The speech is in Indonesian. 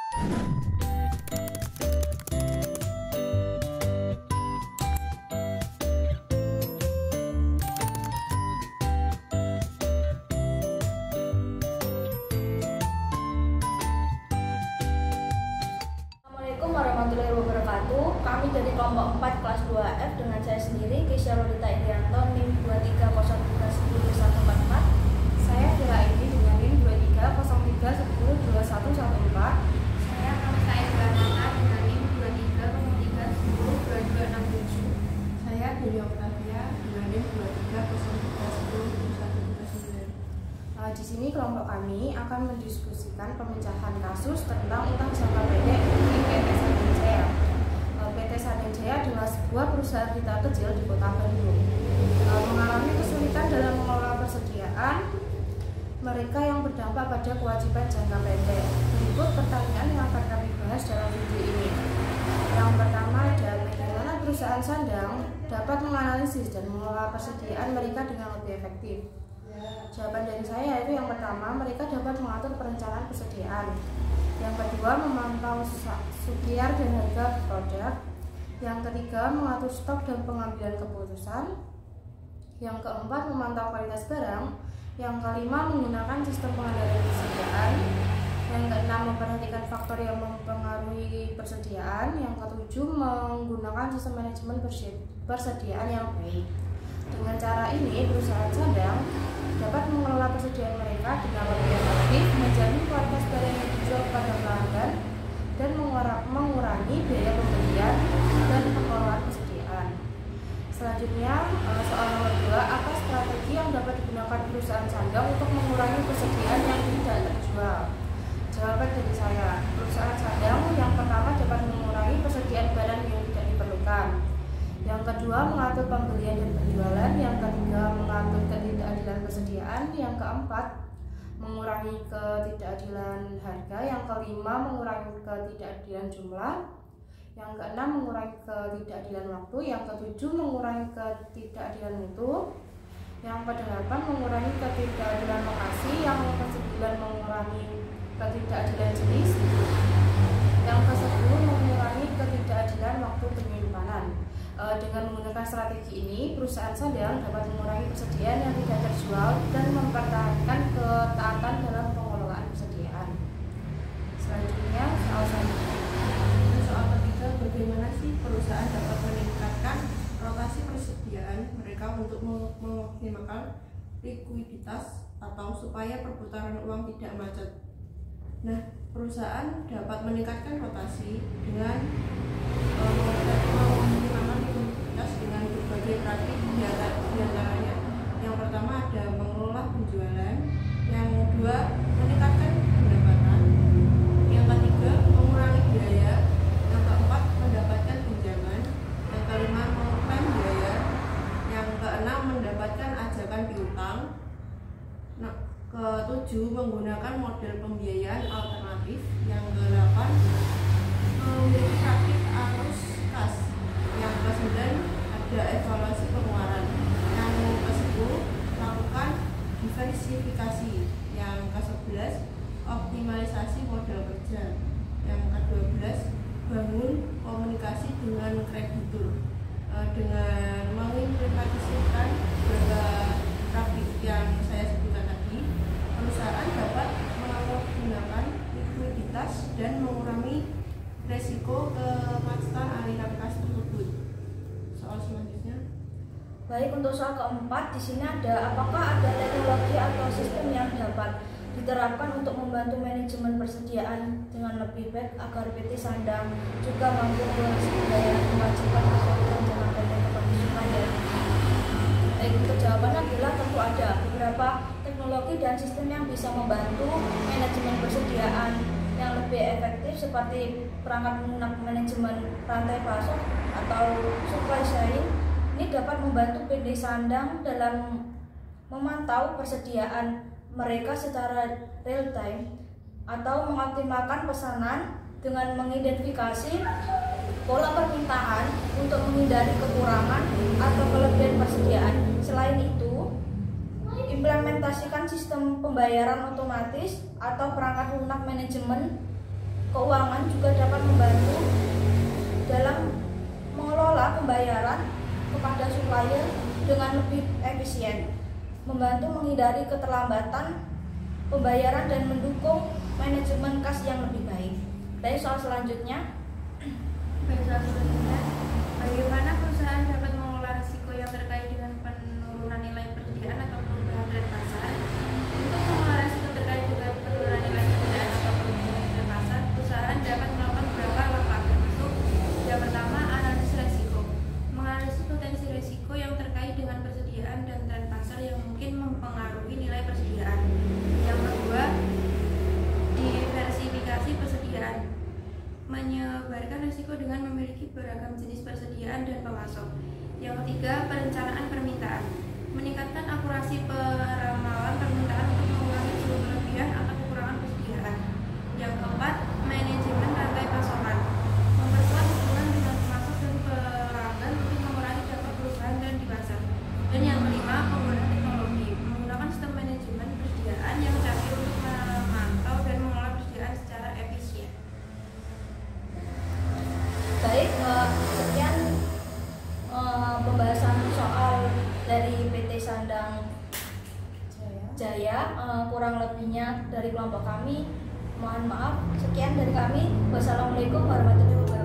Assalamualaikum warahmatullahi wabarakatuh. Kami dari kelompok 4 kelas 2F dengan saya sendiri, Keisha Lolita Irianto, NIM 2303103144. Saya Dela Indi dengan NIM 2303102114. Saya Kamita Ibrahima dengan NIM 2303102267. Saya Dewi Octavia dengan NIM 2303102139. Di sini kelompok kami akan mendiskusikan pemecahan kasus tentang utang jangka pendek di PT Sarden Jaya. PT Sarden Jaya adalah sebuah perusahaan retail kecil di Kota Bandung. Mengalami kesulitan dalam mengelola persediaan mereka yang berdampak pada kewajiban jangka pendek. Berikut pertanyaan yang akan kami bahas dalam video ini. Yang pertama adalah bagaimana perusahaan sandang dapat menganalisis dan mengelola persediaan mereka dengan lebih efektif. Jawaban dari saya yaitu yang pertama, mereka dapat mengatur perencanaan persediaan. Yang kedua, memantau supplier dan harga produk. Yang ketiga, mengatur stok dan pengambilan keputusan. Yang keempat, memantau kualitas barang. Yang kelima, menggunakan sistem pengendalian persediaan. Yang keenam, memperhatikan faktor yang mempengaruhi persediaan. Yang ketujuh, menggunakan sistem manajemen persediaan yang baik. Dengan cara ini, perusahaan sandang dapat mengelola persediaan mereka dengan lebih efektif, menjamin kualitas barang yang dijual kepada pelanggan, dan mengurangi biaya pembelian dan pengelolaan persediaan. Selanjutnya, soal nomor 2, apa strategi yang dapat digunakan perusahaan sandang untuk mengurangi persediaan yang tidak terjual? Jawaban dari saya, perusahaan sandang yang pertama dapat mengurangi persediaan barang yang tidak diperlukan. Yang kedua, mengatur pembelian dan penjualan. Yang ketiga, mengatur ketidakadilan persediaan. Yang keempat, mengurangi ketidakadilan harga. Yang kelima, mengurangi ketidakadilan jumlah. Yang keenam, mengurangi ketidakadilan waktu. Yang ketujuh, mengurangi ketidakadilan mutu. Yang kedelapan, mengurangi ketidakadilan lokasi. Yang kesembilan, mengurangi ketidakadilan jenis. Yang kesepuluh, mengurangi ketidakadilan waktu penyimpanan. Dengan menggunakan strategi ini, perusahaan sandang dapat mengurangi persediaan yang tidak terjual dan mempertahankan ketaatan dalam pengelolaan persediaan. Selanjutnya, soal ketiga, bagaimana sih perusahaan dapat meningkatkan rotasi persediaan mereka untuk memaksimalkan likuiditas atau supaya perputaran uang tidak macet. Nah, perusahaan dapat meningkatkan rotasi dengan mengoptimalkan likuiditas dengan berbagai praktik diantaranya. Yang pertama ada mengelola penjualan, yang kedua meningkatkan pendapatan, yang ketiga mengurangi biaya, yang keempat mendapatkan pinjaman, yang kelima mengurangi biaya, yang keenam mendapatkan ajakan piutang, ketujuh menggunakan model pembiayaan alternatif, yang kedelapan memiliki praktik arus kas, yang ke-9 ada evaluasi pengeluaran, yang ke-10 lakukan diversifikasi, yang ke-11 optimalisasi modal kerja, yang ke-12 bangun komunikasi dengan kreditur dengan mengimplementasikan beberapa praktik yang saya sebutkan tadi. Perusahaan dapat menggunakan likuiditas dan mengurangi resiko kemacetan aliran kas tersebut. Soal selanjutnya. baik, untuk soal keempat, di sini ada apakah ada teknologi atau sistem yang dapat diterapkan untuk membantu manajemen persediaan dengan lebih baik agar PT Sandang juga mampu membayar kewajiban atau utang jangka pendek kepada konsumen. Untuk jawabannya adalah tentu ada beberapa teknologi dan sistem yang bisa membantu manajemen persediaan yang lebih efektif seperti perangkat lunak manajemen rantai pasok atau supply chain. Ini dapat membantu PT Sandang dalam memantau persediaan mereka secara real time atau mengoptimalkan pesanan dengan mengidentifikasi pola permintaan untuk menghindari kekurangan atau kelebihan persediaan. Selain itu, implementasikan sistem pembayaran otomatis atau perangkat lunak manajemen keuangan juga dapat membantu dalam mengelola pembayaran kepada supplier dengan lebih efisien, membantu menghindari keterlambatan pembayaran dan mendukung manajemen kas yang lebih baik. Baik, soal selanjutnya. Bagaimana perusahaan dapat mengelola risiko yang terkait dengan penurunan nilai persediaan atau perubahan tren pasar? Untuk mengelola risiko terkait dengan penurunan nilai persediaan atau perubahan tren pasar, perusahaan dapat melakukan beberapa langkah, termasuk yang pertama, analisis risiko. Menganalisis potensi risiko yang terkait dengan persediaan dan tren pasar yang mungkin mempengaruhi nilai persediaan. Yang kedua, diversifikasi persediaan. Menyebarkan risiko dengan memiliki beragam jenis persediaan dan pemasok. Yang ketiga, perencanaan permintaan. Meningkatkan akurasi peramalan permintaan untuk mengurangi risiko kelebihan atau kekurangan persediaan. Yang keempat, manajemen rantai pasokan. Memperkuat hubungan dengan pemasok dan pelanggan untuk mengurangi dampak perubahan dan di pasar. Dan yang kelima, penggunaan teknologi. Menggunakan sistem manajemen persediaan yang canggih untuk memantau dan mengelola persediaan secara efisien. Baik, sekian pembahasan soal dari PT Sandang Jaya. Kurang lebihnya dari kelompok kami, mohon maaf. Sekian dari kami. Wassalamualaikum warahmatullahi wabarakatuh.